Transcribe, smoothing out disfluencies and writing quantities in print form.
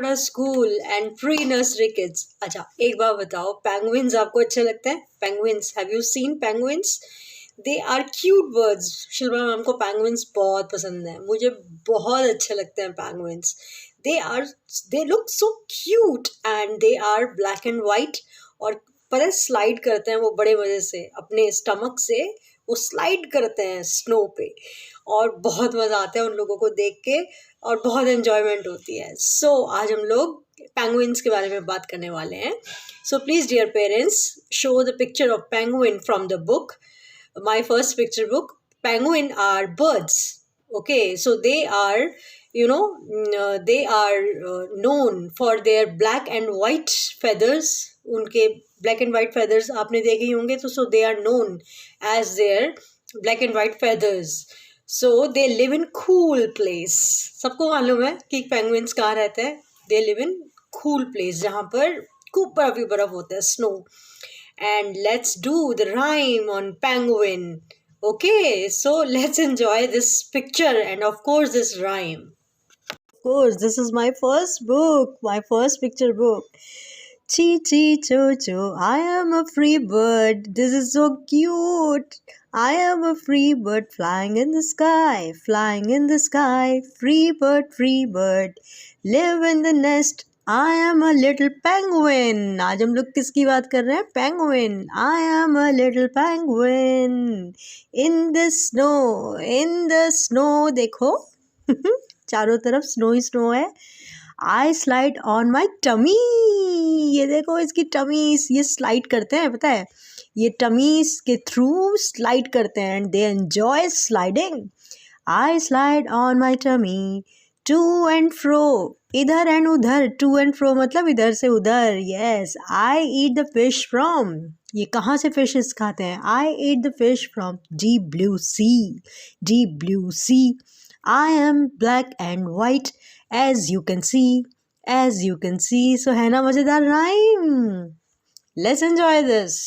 अपना school and pre nursery kids. अच्छा एक बार बताओ, पेंगुइन्स आपको अच्छे लगते हैं? Penguins, have you seen penguins? They are cute birds. Shilpa ma'am को पेंगुइन्स बहुत पसंद है, मुझे बहुत अच्छे लगते हैं penguins. They are they look so cute and they are black and white. और पता है स्लाइड करते हैं वो बड़े मज़े से, अपने स्टमक से वो स्लाइड करते हैं स्नो पे, और बहुत मज़ा आता है उन लोगों को देख के और बहुत एन्जॉयमेंट होती है। सो आज हम लोग पेंगुइन्स के बारे में बात करने वाले हैं। So please dear parents, show the picture of penguin from the book, my first picture book. Penguin are birds. Okay, so they are, they are known for their black and white feathers. उनके black and white feathers आपने देखे ही होंगे, तो so they are known as their black and white feathers. So they live in cool place. सबको मालूम है कि penguins कहाँ रहते हैं? They live in cool place, जहाँ पर खूब बर्फ ही बर्फ होता है, snow. And let's do the rhyme on penguin. Okay, so let's enjoy this picture and of course this rhyme. Of course, this is my first book, my first picture book. Chee chee choo choo, I am a free bird. This is so cute. I am a free bird flying in the sky, flying in the sky. Free bird, live in the nest. I am a little penguin. आज हम लोग किसकी बात कर रहे हैं? Penguin. I am a little penguin. In the snow, in the snow. देखो चारों तरफ स्नो ही स्नो है। I slide on my tummy. ये देखो इसकी टमीज, ये स्लाइड करते हैं, पता है ये टमीज के थ्रू स्लाइड करते हैं and they enjoy sliding. I slide on my tummy to and fro, इधर एंड उधर, टू एंड फ्रो मतलब इधर से उधर। Yes, I eat the fish from, ये कहाँ से फिशेस खाते हैं? I eat the fish from deep blue sea, deep blue sea. I am black and white as you can see, as you can see. So है ना मज़ेदार rhyme? Let's enjoy this.